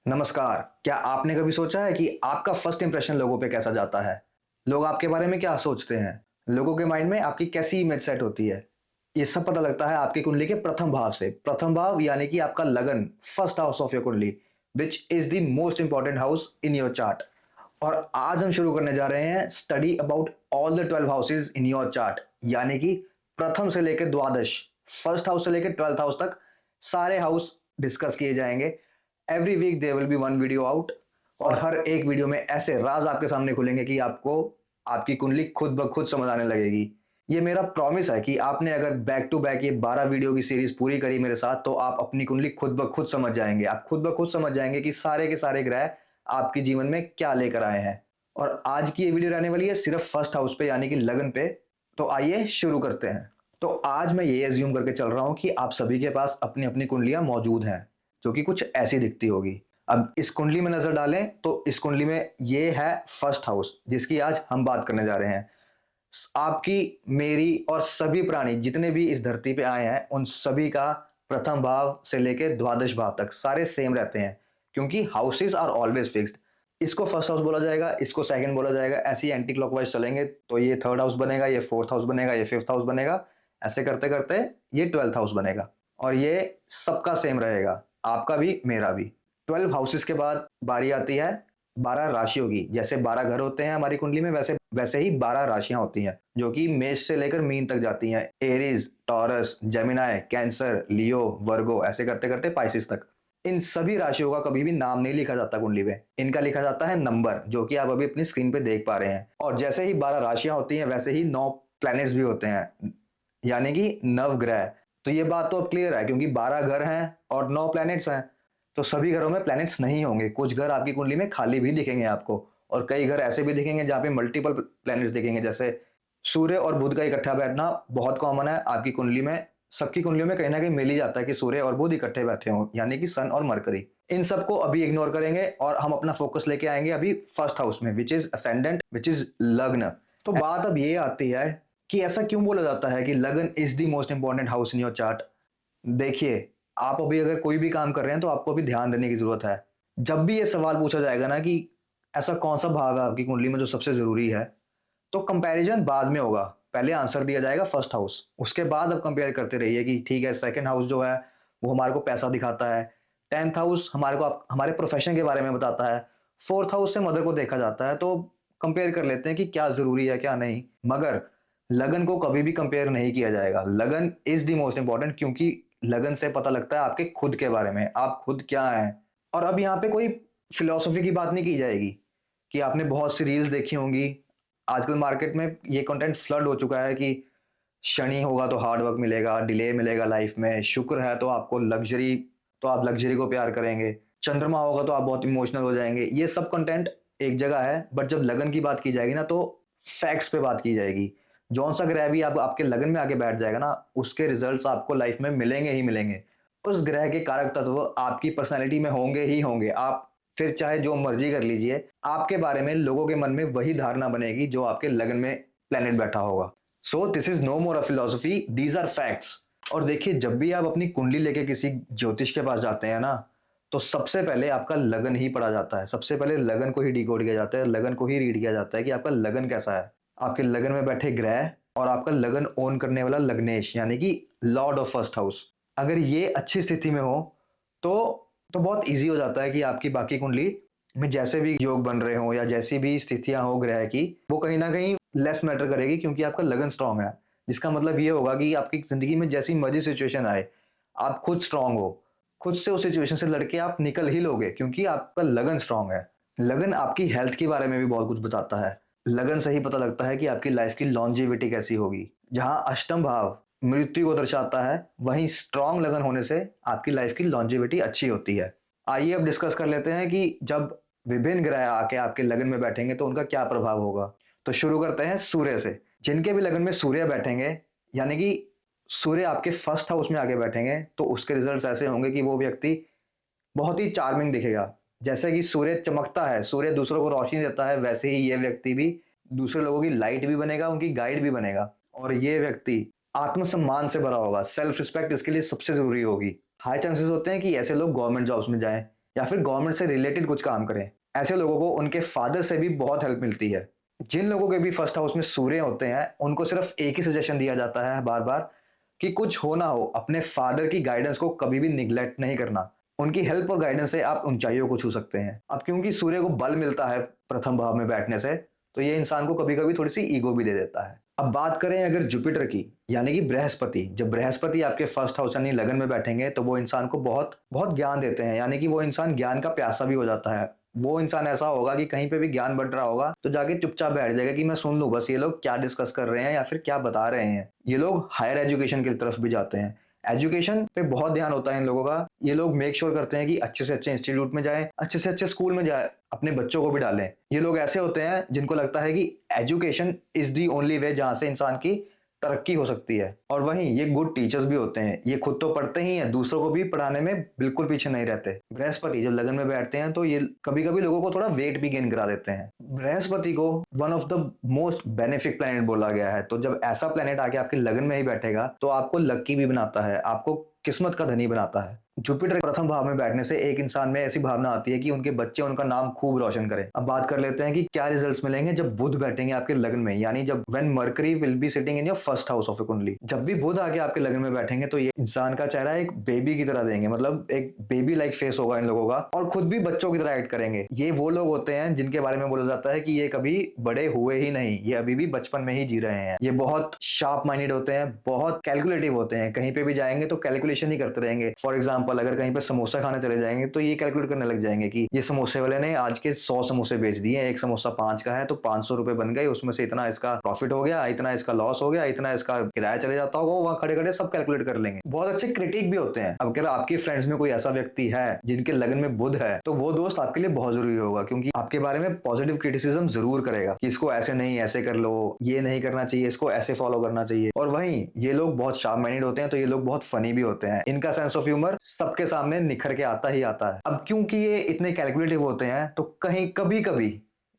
नमस्कार। क्या आपने कभी सोचा है कि आपका फर्स्ट इंप्रेशन लोगों पे कैसा जाता है? लोग आपके बारे में क्या सोचते हैं? लोगों के माइंड में आपकी कैसी इमेज सेट होती है? ये सब पता लगता है आपकी कुंडली के प्रथम भाव से। प्रथम भाव यानी कि आपका लगन, फर्स्ट हाउस ऑफ योर कुंडली, which is the most important house in your chart. और आज हम शुरू करने जा रहे हैं study about all the 12 houses in your chart, यानी कि प्रथम से लेकर द्वादश, फर्स्ट हाउस से लेकर 12th हाउस तक सारे हाउस डिस्कस किए जाएंगे। Every week there will be one video out, और हर एक वीडियो में ऐसे राज आपके सामने खुलेंगे कि आपको आपकी कुंडली खुद ब खुद समझ आने लगेगी। ये मेरा प्रॉमिस है कि आपने अगर बैक टू बैक ये 12 वीडियो की सीरीज पूरी करी मेरे साथ, तो आप अपनी कुंडली खुद ब खुद समझ जाएंगे। आप खुद ब खुद समझ जाएंगे कि सारे के सारे ग्रह आपके जीवन में क्या लेकर आए हैं। और आज की ये वीडियो रहने वाली है सिर्फ फर्स्ट हाउस पे, यानी कि लगन पे। तो आइए शुरू करते हैं। तो आज मैं ये एज्यूम करके चल रहा हूं कि आप सभी के पास अपनी अपनी कुंडलियां मौजूद हैं, जो कि कुछ ऐसी दिखती होगी। अब इस कुंडली में नजर डालें तो इस कुंडली में ये है फर्स्ट हाउस, जिसकी आज हम बात करने जा रहे हैं। आपकी, मेरी और सभी प्राणी जितने भी इस धरती पे आए हैं, उन सभी का प्रथम भाव से लेकर द्वादश भाव तक सारे सेम रहते हैं, क्योंकि हाउसेस आर ऑलवेज फिक्स्ड। इसको फर्स्ट हाउस बोला जाएगा, इसको सेकंड बोला जाएगा। ऐसे ही एंटी क्लॉकवाइज चलेंगे तो ये थर्ड हाउस बनेगा, ये फोर्थ हाउस बनेगा, ये फिफ्थ हाउस बनेगा। ऐसे करते करते ये 12th हाउस बनेगा, और ये सबका सेम रहेगा, आपका भी मेरा भी। 12 हाउसेस के बाद बारी आती है 12 राशियों की। जैसे 12 घर होते हैं हमारी कुंडली में, वैसे वैसे ही 12 राशियां होती हैं, जो कि मेष से लेकर मीन तक जाती हैं। एरीज, टॉरस, जेमिनाई, कैंसर, लियो, वर्गो, ऐसे करते करते पाइसिस तक। इन सभी राशियों का कभी भी नाम नहीं लिखा जाता कुंडली में, इनका लिखा जाता है नंबर, जो कि आप अभी अपनी स्क्रीन पे देख पा रहे हैं। और जैसे ही 12 राशियां होती हैं, वैसे ही 9 प्लैनेट्स भी होते हैं, यानी कि नवग्रह। तो ये बात तो अब क्लियर है, क्योंकि 12 घर हैं और 9 प्लैनेट्स हैं, तो सभी घरों में प्लैनेट्स नहीं होंगे। कुछ घर आपकी कुंडली में खाली भी दिखेंगे आपको, और कई घर ऐसे भी दिखेंगे जहां पे मल्टीपल प्लैनेट्स दिखेंगे। जैसे सूर्य और बुध का इकट्ठा बैठना बहुत कॉमन है आपकी कुंडली में। सबकी कुंडलियों में कहीं ना कहीं मिल ही जाता है कि सूर्य और बुध इकट्ठे बैठे हों, यानी कि सन और मरकरी। इन सबको अभी इग्नोर करेंगे और हम अपना फोकस लेके आएंगे अभी फर्स्ट हाउस में, which is ascendant, which is लग्न। तो बात अब ये आती है कि ऐसा क्यों बोला जाता है कि लगन is the most important house in your chart. देखिए, आप अभी अगर कोई भी काम कर रहे हैं तो आपको अभी ध्यान देने की जरूरत है। जब भी ये सवाल पूछा जाएगा ना कि ऐसा कौन सा भाव है आपकी कुंडली में जो सबसे जरूरी है, तो कंपैरिजन बाद में होगा। पहले आंसर दिया जाएगा फर्स्ट हाउस, उसके बाद अब कंपेयर करते रहिए कि ठीक है, सेकंड हाउस जो है वो हमारे को पैसा दिखाता है। 10th हाउस हमारे को हमारे प्रोफेशन के बारे में बताता है। फोर्थ हाउस से मदर को देखा जाता है। तो कंपेयर कर लेते हैं कि क्या जरूरी है क्या नहीं। मगर लगन को कभी भी कंपेयर नहीं किया जाएगा। लगन इज द मोस्ट इंपॉर्टेंट, क्योंकि लगन से पता लगता है आपके खुद के बारे में, आप खुद क्या हैं। और अब यहाँ पे कोई फिलोसफी की बात नहीं की जाएगी कि आपने बहुत सी रील्स देखी होंगी। आजकल मार्केट में ये कंटेंट फ्लड हो चुका है कि शनि होगा तो हार्ड वर्क मिलेगा, डिले मिलेगा लाइफ में। शुक्र है तो आपको लग्जरी, तो आप लग्जरी को प्यार करेंगे। चंद्रमा होगा तो आप बहुत इमोशनल हो जाएंगे। ये सब कंटेंट एक जगह है, बट जब लगन की बात की जाएगी ना, तो फैक्ट्स पे बात की जाएगी। जौन सा ग्रह भी आप आपके लगन में आके बैठ जाएगा ना, उसके रिजल्ट्स आपको लाइफ में मिलेंगे ही मिलेंगे। उस ग्रह के कारक तत्व आपकी पर्सनैलिटी में होंगे ही होंगे। आप फिर चाहे जो मर्जी कर लीजिए, आपके बारे में लोगों के मन में वही धारणा बनेगी जो आपके लगन में प्लेनेट बैठा होगा। So this is no more a philosophy, these are facts. और देखिए, जब भी आप अपनी कुंडली लेके किसी ज्योतिष के पास जाते हैं ना, तो सबसे पहले आपका लगन ही पढ़ा जाता है। सबसे पहले लगन को ही डिकोड किया जाता है, लगन को ही रीड किया जाता है कि आपका लगन कैसा है। आपके लगन में बैठे ग्रह और आपका लगन ओन करने वाला लग्नेश, यानी कि लॉर्ड ऑफ फर्स्ट हाउस, अगर ये अच्छी स्थिति में हो तो बहुत इजी हो जाता है कि आपकी बाकी कुंडली में जैसे भी योग बन रहे हो या जैसी भी स्थितियां हो ग्रह की, वो कहीं ना कहीं लेस मैटर करेगी, क्योंकि आपका लगन स्ट्रांग है। जिसका मतलब ये होगा कि आपकी जिंदगी में जैसी मर्जी सिचुएशन आए, आप खुद स्ट्रांग हो, खुद से उस सिचुएशन से लड़के आप निकल ही लोगे, क्योंकि आपका लगन स्ट्रांग है। लगन आपकी हेल्थ के बारे में भी बहुत कुछ बताता है। लगन से ही पता लगता है कि आपकी लाइफ की लॉन्जेविटी कैसी होगी। जहां अष्टम भाव मृत्यु को दर्शाता है, वहीं स्ट्रांग लगन होने से आपकी लाइफ की लॉन्जेविटी अच्छी होती है। आइए अब डिस्कस कर लेते हैं कि जब विभिन्न ग्रह आके आपके लगन में बैठेंगे तो उनका क्या प्रभाव होगा। तो शुरू करते हैं सूर्य से। जिनके भी लगन में सूर्य बैठेंगे, यानी कि सूर्य आपके फर्स्ट हाउस में आके बैठेंगे, तो उसके रिजल्ट्स ऐसे होंगे कि वो व्यक्ति बहुत ही चार्मिंग दिखेगा। जैसे कि सूर्य चमकता है, सूर्य दूसरों को रोशनी देता है, वैसे ही ये व्यक्ति भी दूसरे लोगों की लाइट भी बनेगा, उनकी गाइड भी बनेगा। और ये व्यक्ति आत्मसम्मान से भरा होगा। सेल्फ रिस्पेक्ट इसके लिए सबसे जरूरी होगी। हाई चांसेस होते हैं कि ऐसे लोग गवर्नमेंट जॉब्स में जाएं, या फिर गवर्नमेंट से रिलेटेड कुछ काम करें। ऐसे लोगों को उनके फादर से भी बहुत हेल्प मिलती है। जिन लोगों के भी फर्स्ट हाउस में सूर्य होते हैं, उनको सिर्फ एक ही सजेशन दिया जाता है बार बार कि कुछ हो ना हो, अपने फादर की गाइडेंस को कभी भी निग्लेक्ट नहीं करना। उनकी हेल्प और गाइडेंस से आप ऊंचाइयों को छू सकते हैं। अब क्योंकि सूर्य को बल मिलता है प्रथम भाव में बैठने से, तो ये इंसान को कभी कभी थोड़ी सी ईगो भी दे देता है। अब बात करें अगर जुपिटर की, यानी कि बृहस्पति, जब बृहस्पति आपके फर्स्ट हाउस यानी लगन में बैठेंगे तो वो इंसान को बहुत बहुत ज्ञान देते हैं, यानी कि वो इंसान ज्ञान का प्यासा भी हो जाता है। वो इंसान ऐसा होगा कि कहीं पे भी ज्ञान बंट रहा होगा तो जाके चुपचाप बैठ जाएगा कि मैं सुन लूं बस ये लोग क्या डिस्कस कर रहे हैं या फिर क्या बता रहे हैं। ये लोग हायर एजुकेशन की तरफ भी जाते हैं। एजुकेशन पे बहुत ध्यान होता है इन लोगों का। ये लोग मेक श्योर करते हैं कि अच्छे से अच्छे इंस्टीट्यूट में जाएं, अच्छे से अच्छे स्कूल में जाएं, अपने बच्चों को भी डालें। ये लोग ऐसे होते हैं जिनको लगता है कि education is the only way जहां से इंसान की तरक्की हो सकती है। और वहीं ये गुड टीचर्स भी होते हैं। ये खुद तो पढ़ते ही हैं, दूसरों को भी पढ़ाने में बिल्कुल पीछे नहीं रहते। बृहस्पति जब लगन में बैठते हैं तो ये कभी कभी लोगों को थोड़ा वेट भी गेन करा देते हैं। बृहस्पति को one of the most benefic planet बोला गया है। तो जब ऐसा प्लेनेट आके आपके लगन में ही बैठेगा तो आपको लक्की भी बनाता है, आपको किस्मत का धनी बनाता है। जुपिटर प्रथम भाव में बैठने से एक इंसान में ऐसी भावना आती है कि उनके बच्चे उनका नाम खूब रोशन करें। अब बात कर लेते हैं कि क्या रिजल्ट्स मिलेंगे जब बुध बैठेंगे आपके लगन में, यानी जब when Mercury will be sitting in your first house of a kundli. जब भी बुध आके आपके लगन में बैठेंगे तो ये इंसान का चेहरा एक बेबी की तरह देंगे, मतलब एक बेबी लाइक फेस होगा इन लोगों का, और खुद भी बच्चों की तरह एक्ट करेंगे। ये वो लोग होते हैं जिनके बारे में बोला जाता है कि ये कभी बड़े हुए ही नहीं, ये अभी भी बचपन में ही जी रहे हैं। ये बहुत शार्प माइंडेड होते हैं, बहुत कैलकुलेटिव होते हैं। कहीं पे भी जाएंगे तो कैलकुलेशन ही करते रहेंगे। फॉर एग्जाम्पल अगर कहीं पे समोसा खाने चले जाएंगे तो ये कैलकुलेट करने लग जाएंगे कि ये समोसे वाले ने आज के 100 समोसे बेच दिए, एक समोसा 5 का है तो 500 रुपए बन गए, उसमें से इतना इसका प्रॉफिट हो गया, इतना इसका लॉस हो गया, इतना इसका किराया चले जाता होगा। वहां खड़े खड़े सब कैलकुलेट कर लेंगे। बहुत अच्छे क्रिटिक भी होते हैं। अब अगर आपके फ्रेंड्स में कोई ऐसा व्यक्ति है जिनके लगन में बुध है तो वो दोस्त आपके लिए बहुत जरूरी होगा, क्योंकि आपके बारे में पॉजिटिव क्रिटिसिज्म जरूर करेगा कि इसको ऐसे नहीं ऐसे कर लो, ये नहीं करना चाहिए, इसको ऐसे फॉलो करना चाहिए। और वहीं ये लोग बहुत शार्प माइंडेड होते हैं तो ये लोग बहुत फनी भी होते हैं। इनका सेंस ऑफ ह्यूमर सबके सामने निखर के आता ही आता है। अब क्योंकि ये इतने कैलकुलेटिव होते हैं तो कहीं कभी कभी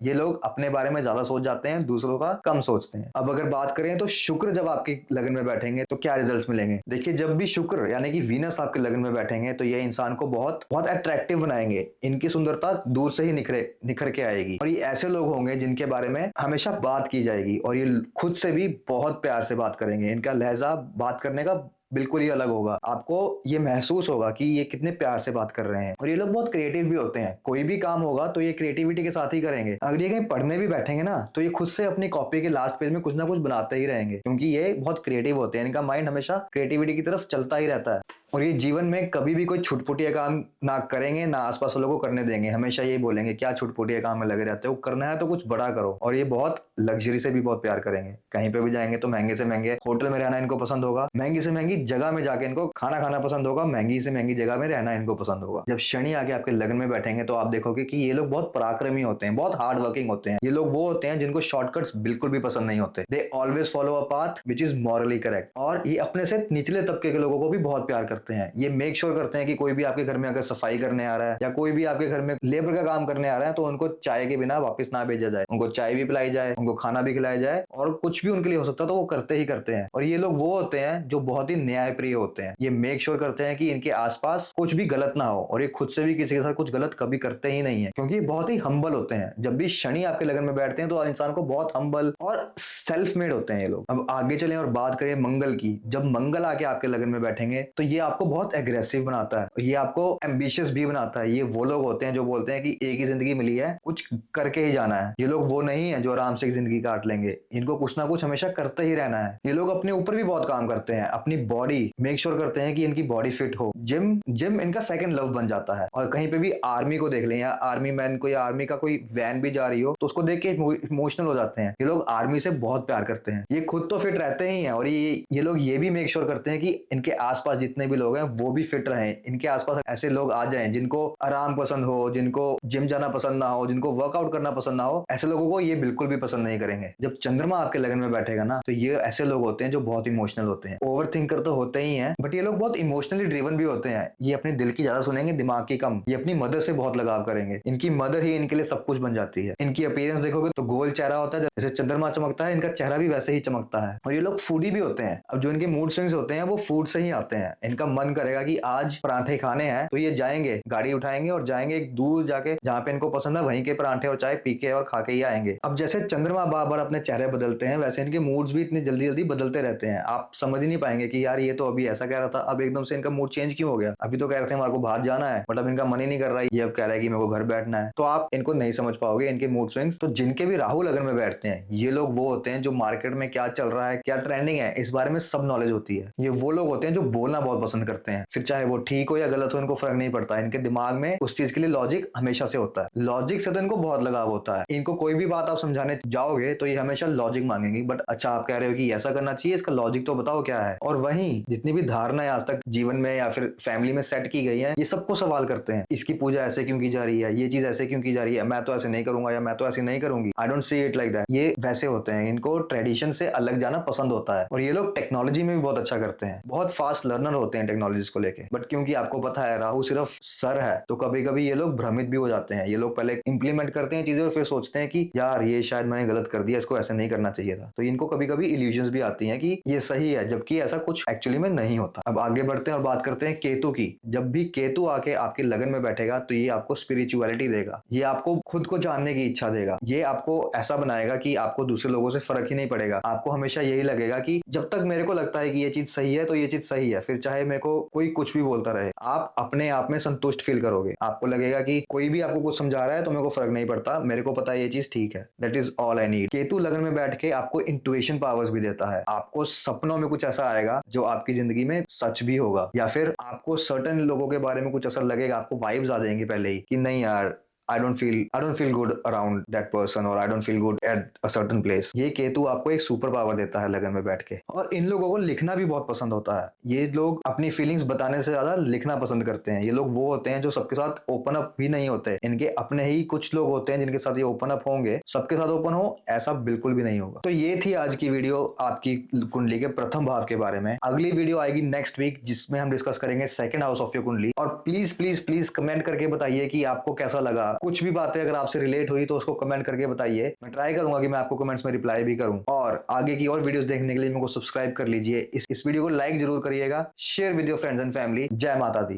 ये लोग अपने बारे में ज्यादा सोच जाते हैं, दूसरों का कम सोचते हैं। अब अगर बात करें तो शुक्र जब आपके लगन में बैठेंगे तो क्या रिजल्ट्स मिलेंगे। देखिए जब भी शुक्र यानी कि वीनस आपके लगन में बैठेंगे तो ये इंसान को बहुत बहुत अट्रैक्टिव बनाएंगे। इनकी सुंदरता दूर से ही निखर के आएगी। और ये ऐसे लोग होंगे जिनके बारे में हमेशा बात की जाएगी और ये खुद से भी बहुत प्यार से बात करेंगे। इनका लहजा बात करने का बिल्कुल ही अलग होगा। आपको ये महसूस होगा कि ये कितने प्यार से बात कर रहे हैं। और ये लोग बहुत क्रिएटिव भी होते हैं। कोई भी काम होगा तो ये क्रिएटिविटी के साथ ही करेंगे। अगर ये कहीं पढ़ने भी बैठेंगे ना तो ये खुद से अपनी कॉपी के लास्ट पेज में कुछ ना कुछ बनाते ही रहेंगे, क्योंकि ये बहुत क्रिएटिव होते हैं। इनका माइंड हमेशा क्रिएटिविटी की तरफ चलता ही रहता है। और ये जीवन में कभी भी कोई छुटपुटिया काम ना करेंगे, ना आसपास वालों को करने देंगे। हमेशा यही बोलेंगे क्या छुटपुटिया काम में लगे रहते हो, करना है तो कुछ बड़ा करो। और ये बहुत लग्जरी से भी बहुत प्यार करेंगे। कहीं पे भी जाएंगे तो महंगे से महंगे होटल में रहना इनको पसंद होगा, महंगी से महंगी जगह में जाके इनको खाना खाना पसंद होगा, महंगी से महंगी जगह में रहना इनको पसंद होगा। जब शनि आके आपके लगन में बैठेंगे तो आप देखोगे कि ये लोग बहुत पराक्रमी होते हैं, बहुत हार्ड वर्किंग होते हैं। ये लोग वो होते हैं जिनको शॉर्टकट्स बिल्कुल भी पसंद नहीं होते। They always follow a path which is morally correct. और ये अपने से निचले तबके के लोगों को भी बहुत प्यार करते हैं। ये मेक श्योर करते हैं कि कोई भी आपके घर में अगर सफाई करने आ रहा है या कोई भी आपके घर में लेबर का काम करने आ रहा है तो उनको चाय के बिना वापस ना भेजा जाए। उनको चाय भी पिलाई जाए, उनको खाना भी खिलाया जाए, और कुछ भी उनके लिए हो सकता है तो वो करते ही करते हैं। और ये लोग वो होते हैं जो बहुत ही न्यायप्रिय होते हैं। ये मेक श्योर करते हैं कि इनके आसपास कुछ भी गलत ना हो, और ये खुद से भी किसी के साथ कुछ गलत कभी करते ही नहीं है, क्योंकि बहुत ही हम्बल होते हैं। जब भी शनि आपके लगन में बैठते हैं तो इंसान को बहुत हम्बल और सेल्फ मेड होते हैं ये लोग। अब आगे चलें और बात करें मंगल की। जब मंगल आके आपके लगन में बैठेंगे तो ये आपको बहुत एग्रेसिव बनाता है, ये आपको एम्बिशियस भी बनाता है। ये वो लोग होते हैं जो बोलते हैं कि एक ही जिंदगी मिली है, कुछ करके ही जाना है। ये लोग वो नहीं है जो आराम से जिंदगी काट लेंगे। इनको कुछ ना कुछ हमेशा करते ही रहना है। ये लोग अपने ऊपर भी बहुत काम करते हैं, अपनी बॉडी मेक श्योर करते हैं कि इनकी बॉडी फिट हो। जिम इनका सेकंड लव बन जाता है। और कहीं पे भी आर्मी को देख लें या आर्मी मैन को या आर्मी का कोई वैन भी जा रही हो तो उसको देख के इमोशनल हो जाते हैं। ये लोग आर्मी से बहुत प्यार करते हैं। ये खुद तो फिट रहते ही हैं और ये लोग ये भी मेक श्योर करते हैं कि इनके आसपास जितने भी लोग हैं वो भी फिट रहें। इनके आसपास ऐसे लोग आ जाएं जिनको आराम पसंद हो, जिनको जिम जाना पसंद ना हो, जिनको वर्कआउट करना पसंद ना हो, ऐसे लोगों को ये बिल्कुल भी पसंद नहीं करेंगे। जब चंद्रमा आपके लगन में बैठेगा ना तो ये ऐसे लोग होते हैं जो बहुत इमोशनल होते हैं। ओवर थिंकर तो होते ही हैं, बट ये लोग बहुत इमोशनली ड्रिवन भी होते हैं। ये अपने दिल की ज्यादा सुनेंगे, दिमाग की कम। ये अपनी मदर से बहुत लगाव करेंगे। इनकी मदर ही इनके लिए सब कुछ बन जाती है। इनकी अपीयरेंस देखोगे तो गोल चेहरा होता है, जैसे चंद्रमा चमकता है इनका चेहरा भी वैसे ही चमकता है। और ये लोग फूडी भी होते हैं। अब जो इनके मूड स्विंग्स होते हैं वो फूड से ही आते हैं। इनका मन करेगा कि आज पराठे खाने हैं, तो ये जाएंगे, गाड़ी उठाएंगे और जाएंगे एक दूर जाके जहां पे इनको पसंद है वहीं के पराठे और चाय पी के और खा के ही आएंगे। अब जैसे चंद्रमा बार बार अपने चेहरे बदलते हैं, वैसे इनके मूड्स भी इतनी जल्दी जल्दी बदलते रहते हैं। आप समझ ही नहीं पाएंगे कि यार ये तो अभी ऐसा कह रहा था, अब एकदम से इनका मूड चेंज क्यों हो गया। अभी तो कह रहे थे हमारे को बाहर जाना है, बट अब इनका मन ही नहीं कर रहा है, ये अब कह रहा है कि मेरे को घर बैठना है। तो आप इनको नहीं समझ पाओगे, इनके मूड स्विंग्स। तो जिनके भी राहु लगन में बैठते हैं, ये लोग वो होते हैं जो मार्केट में क्या चल रहा है, क्या ट्रेंडिंग है, इस बारे में सब नॉलेज होती है। ये वो लोग होते हैं जो बोलना बहुत पसंद करते हैं, फिर चाहे वो ठीक हो या गलत हो, इनको फर्क नहीं पड़ता। इनके दिमाग में उस चीज के लिए लॉजिक हमेशा से होता है, लॉजिक से तो इनको बहुत लगाव होता है। इनको कोई भी बात आप समझाने जाओगे तो ये हमेशा लॉजिक मांगेंगे, बट अच्छा आप कह रहे हो कि ऐसा करना चाहिए, इसका लॉजिक तो बताओ क्या है। और वहीं जितनी भी धारणाएं आज तक जीवन में या फिर फैमिली में सेट की गई है, ये सबको सवाल करते हैं। इसकी पूजा ऐसे क्यों की जा रही है, ये चीज ऐसे क्यों की जा रही है, मैं तो ऐसे नहीं करूंगा या मैं तो ऐसे नहीं करूंगी, I don't see it like that. ये वैसे होते हैं, इनको ट्रेडिशन से अलग जाना पसंद होता है। और ये लोग टेक्नोलॉजी में भी बहुत अच्छा करते हैं, बहुत फास्ट लर्नर होते हैं टेक्नोलॉजी को लेके। बट क्योंकि आपको पता है राहु सिर्फ सर है, तो कभी कभी ये लोग भ्रमित भी हो जाते हैं। ये लोग पहले इंप्लीमेंट करते हैं चीजें और फिर सोचते हैं कि यार ये शायद मैंने गलत कर दिया, इसको ऐसे नहीं करना चाहिए था। तो इनको कभी कभी इल्यूजन्स भी आती हैं कि ये सही है, जबकि ऐसा कुछ एक्चुअली में नहीं होता। अब आगे बढ़ते हैं और बात करते हैं केतु की। जब भी केतु आके आपके लगन में बैठेगा तो ये आपको स्पिरिचुअलिटी देगा, ये आपको खुद को जानने की इच्छा देगा, ये आपको ऐसा बनाएगा कि आपको दूसरे लोगों से फर्क ही नहीं पड़ेगा। आपको हमेशा यही लगेगा कि जब तक मेरे को लगता है कि ये चीज सही है तो ये चीज सही है, फिर चाहे मेरे को कोई कुछ भी बोलता रहे, आप अपने आप में संतुष्ट फील करोगे। आपको लगेगा कि कोई भी आपको कुछ समझा रहा है तो मेरे को फर्क नहीं पड़ता, मेरे को पता है ये चीज ठीक है, that is all I need. Ketu लगन में बैठ के आपको इंट्यूशन पावर्स भी देता है। आपको सपनों में कुछ ऐसा आएगा जो आपकी जिंदगी में सच भी होगा, या फिर आपको सर्टेन लोगों के बारे में कुछ ऐसा लगेगा, आपको वाइब्स आ जाएंगी पहले ही कि नहीं यार I don't feel good around that person, और I don't feel good at a certain place। ये केतु आपको एक सुपर पावर देता है लगन में बैठ के। और इन लोगों को लिखना भी बहुत पसंद होता है। ये लोग अपनी फीलिंग्स बताने से ज्यादा लिखना पसंद करते हैं। ये लोग वो होते हैं जो सबके साथ ओपन अप भी नहीं होते। इनके अपने ही कुछ लोग होते हैं जिनके साथ ये ओपन अप होंगे, सबके साथ ओपन हो ऐसा बिल्कुल भी नहीं होगा। तो ये थी आज की वीडियो आपकी कुंडली के प्रथम भाव के बारे में। अगली वीडियो आएगी नेक्स्ट वीक, जिसमें हम डिस्कस करेंगे सेकंड हाउस ऑफ योर कुंडली। और प्लीज प्लीज प्लीज कमेंट करके बताइए कि आपको कैसा लगा। कुछ भी बातें अगर आपसे रिलेट हुई तो उसको कमेंट करके बताइए। मैं ट्राई करूंगा कि मैं आपको कमेंट्स में रिप्लाई भी करूं। और आगे की और वीडियोस देखने के लिए मेरे को सब्सक्राइब कर लीजिए। इस वीडियो को लाइक जरूर करिएगा, share with your friends and family. जय माता दी।